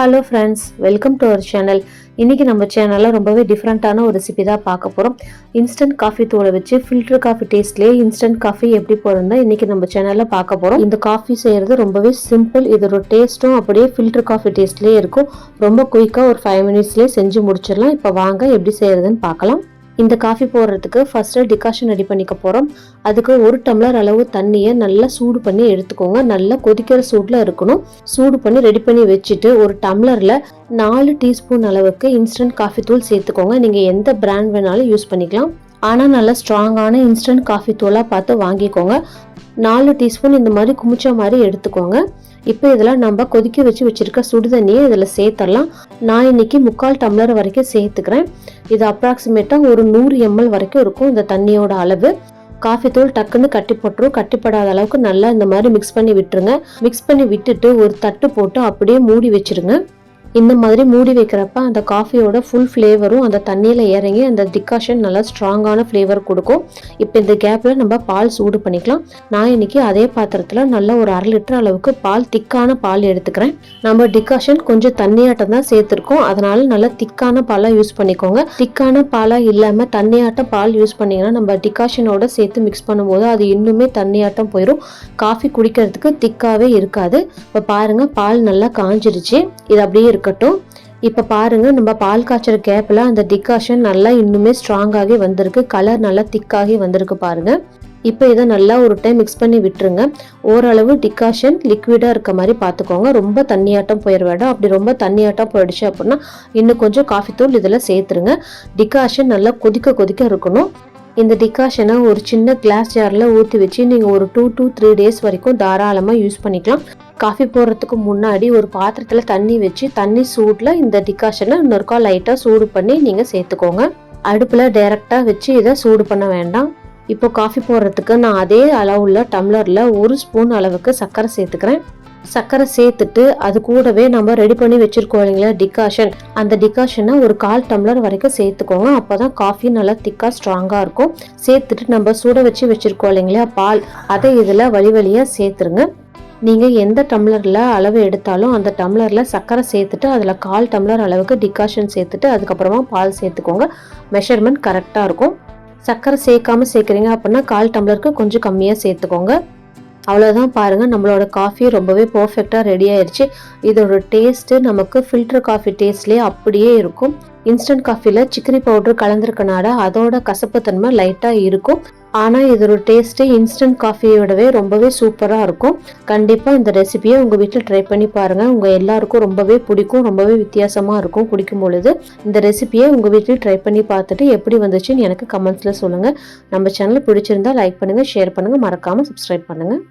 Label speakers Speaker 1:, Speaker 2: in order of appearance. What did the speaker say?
Speaker 1: Hello friends, welcome to our channel. இன்றைக்கி நம்ம சேனலில் ரொம்பவே டிஃப்ரெண்ட்டான ஒரு ரெசிபி தான் பார்க்க போகிறோம். இன்ஸ்டன்ட் காஃபி தூளை வச்சு ஃபில்டர் காஃபி டேஸ்ட்லேயே இன்ஸ்டன்ட் காஃபி எப்படி போடுறதா இன்றைக்கி நம்ம சேனலில் பார்க்க போகிறோம். இந்த காஃபி செய்கிறது ரொம்பவே சிம்பிள். இதோட டேஸ்ட்டும் அப்படியே ஃபில்டர் காஃபி டேஸ்ட்லேயே இருக்கும். ரொம்ப குயிக்காக ஒரு 5 மினிட்ஸ்லேயே செஞ்சு முடிச்சிடலாம். இப்போ வாங்க எப்படி செய்கிறதுன்னு பார்க்கலாம். இந்த காஃபி போடுறதுக்கு ஃபஸ்ட்டு டிகாஷன் ரெடி பண்ணிக்க போகிறோம். அதுக்கு 1 டம்ளர் அளவு தண்ணியை நல்லா சூடு பண்ணி எடுத்துக்கோங்க. நல்லா கொதிக்கிற சூடில் இருக்கணும். சூடு பண்ணி ரெடி பண்ணி வச்சுட்டு ஒரு டம்ளரில் 4 டீஸ்பூன் அளவுக்கு இன்ஸ்டன்ட் காஃபி தூள் சேர்த்துக்கோங்க. நீங்கள் எந்த பிராண்ட் வேணாலும் யூஸ் பண்ணிக்கலாம். ஆனால் நல்லா ஸ்ட்ராங்கான இன்ஸ்டன்ட் காஃபி தூளாக பார்த்து வாங்கிக்கோங்க. 4 டீஸ்பூன் இந்த மாதிரி குமிச்ச மாதிரி எடுத்துக்கோங்க. இப்போ இதில் நம்ம கொதிக்க வச்சுருக்க சுடு தண்ணியை இதில் சேர்த்துடலாம். நான் இன்னைக்கு 3/4 டம்ளர் வரைக்கும் சேர்த்துக்கிறேன். இது அப்ராக்சிமேட்டாக ஒரு 100 ml வரைக்கும் இருக்கும் இந்த தண்ணியோட அளவு. காஃபி தூள் டக்குன்னு கட்டி போட்டுரும். கட்டிப்படாத அளவுக்கு நல்லா இந்த மாதிரி மிக்ஸ் பண்ணி விட்டுருங்க. மிக்ஸ் பண்ணி விட்டுட்டு ஒரு தட்டு போட்டு அப்படியே மூடி வச்சிருங்க. இந்த மாதிரி மூடி வைக்கிறப்ப அந்த காஃபியோட ஃபுல் ஃப்ளேவரும் அந்த தண்ணியில் இறங்கி அந்த டிகாஷன் நல்லா ஸ்ட்ராங்கான ஃப்ளேவர் கொடுக்கும். இப்போ இந்த கேப்பில் நம்ம பால் சூடு பண்ணிக்கலாம். நான் இன்னைக்கு அதே பாத்திரத்தில் நல்லா ஒரு 1/2 லிட்டர் அளவுக்கு பால், திக்கான பால் எடுத்துக்கிறேன். நம்ம டிகாஷன் கொஞ்சம் தண்ணியாட்டம் தான் சேர்த்துருக்கோம். அதனால நல்லா திக்கான பாலாக யூஸ் பண்ணிக்கோங்க. திக்கான பாலாக இல்லாமல் தண்ணியாட்டம் பால் யூஸ் பண்ணிங்கன்னா நம்ம டிகாஷனோட சேர்த்து மிக்ஸ் பண்ணும்போது அது இன்னுமே தண்ணியாட்டம் போயிடும். காஃபி குடிக்கிறதுக்கு திக்காகவே இருக்காது. இப்போ பாருங்கள், பால் நல்லா காஞ்சிருச்சு. இது அப்படியே இருக்கட்டும். இப்போ பாருங்க, நம்ம பால் காய்ச்சற கேப்பில் அந்த டிகாஷன் நல்லா இன்னுமே ஸ்ட்ராங்காகி வந்திருக்கு. கலர் நல்லா திக்காகி வந்திருக்கு பாருங்க. இப்போ இதை நல்லா ஒரு டைம் மிக்ஸ் பண்ணி விட்டுருங்க. ஓரளவு டிகாஷன் லிக்விடாக இருக்க மாதிரி பார்த்துக்கோங்க. ரொம்ப தண்ணியாட்டம் போயிட வேண்டாம். அப்படி ரொம்ப தண்ணியாட்டம் போயிடுச்சு அப்படின்னா இன்னும் கொஞ்சம் காஃபி தூள் இதில் சேர்த்துருங்க. டிகாஷன் நல்லா கொதிக்க இருக்கணும். இந்த டிகாஷனை ஒரு சின்ன கிளாஸ் ஜாரில் ஊற்றி வச்சு நீங்கள் ஒரு 2 to 3 days வரைக்கும் தாராளமாக யூஸ் பண்ணிக்கலாம். காஃபி போடுறதுக்கு முன்னாடி ஒரு பாத்திரத்தில் தண்ணி வச்சு தண்ணி சூடில் இந்த டிகாஷனை இன்னொருக்கா லைட்டாக சூடு பண்ணி நீங்கள் சேர்த்துக்கோங்க. அடுப்பில் டைரெக்டாக வச்சு இதை சூடு பண்ண வேண்டாம். இப்போ காஃபி போடுறதுக்கு நான் அதே அளவுள்ள டம்ளரில் 1 ஸ்பூன் அளவுக்கு சர்க்கரை சேர்த்துக்கிறேன். சர்க்கரை சேர்த்துட்டு அது கூடவே நம்ம ரெடி பண்ணி வச்சிருக்கோம் இல்லைங்களா டிகாஷன், அந்த டிகாஷனை ஒரு 1/4 டம்ளர் வரைக்கும் சேர்த்துக்கோங்க. அப்போதான் காஃபி நல்லா திக்காக ஸ்ட்ராங்காக இருக்கும். சேர்த்துட்டு நம்ம சூட வச்சிருக்கோம் இல்லைங்களா பால், அதை இதில் வழியாக சேர்த்துருங்க. நீங்கள் எந்த டம்ளரில் அளவு எடுத்தாலும் அந்த டம்ளரில் சர்க்கரை சேர்த்துட்டு அதில் 1/4 டம்ளர் அளவுக்கு டிகாஷன் சேர்த்துட்டு அதுக்கப்புறமா பால் சேர்த்துக்கோங்க. மெஷர்மெண்ட் கரெக்டாக இருக்கும். சர்க்கரை சேர்க்காமல் சேர்க்குறீங்க அப்படின்னா 1/4 டம்ளருக்கு கொஞ்சம் கம்மியாக சேர்த்துக்கோங்க. அவ்வளோதான் பாருங்கள், நம்மளோட காஃபி ரொம்பவே பர்ஃபெக்டாக ரெடி ஆயிடுச்சு. இதோட டேஸ்ட்டு நமக்கு ஃபில்டர் காஃபி டேஸ்ட்லேயே அப்படியே இருக்கும். இன்ஸ்டன்ட் காஃபியில் சிக்கரி பவுடர் கலந்துருக்கனால அதோட கசப்பு தன்மை லைட்டாக இருக்கும். ஆனால் இதோட டேஸ்ட்டு இன்ஸ்டன்ட் காஃபியோடவே ரொம்பவே சூப்பராக இருக்கும். கண்டிப்பாக இந்த ரெசிபியை உங்கள் வீட்டில் ட்ரை பண்ணி பாருங்கள். உங்கள் எல்லாருக்கும் ரொம்பவே பிடிக்கும். ரொம்பவே வித்தியாசமாக இருக்கும் குடிக்கும் பொழுது. இந்த ரெசிபியை உங்கள் வீட்டில் ட்ரை பண்ணி பார்த்துட்டு எப்படி வந்துச்சுன்னு எனக்கு கமெண்ட்ஸில் சொல்லுங்கள். நம்ம சேனல் பிடிச்சிருந்தா லைக் பண்ணுங்கள், ஷேர் பண்ணுங்கள், மறக்காமல் சப்ஸ்கிரைப் பண்ணுங்கள்.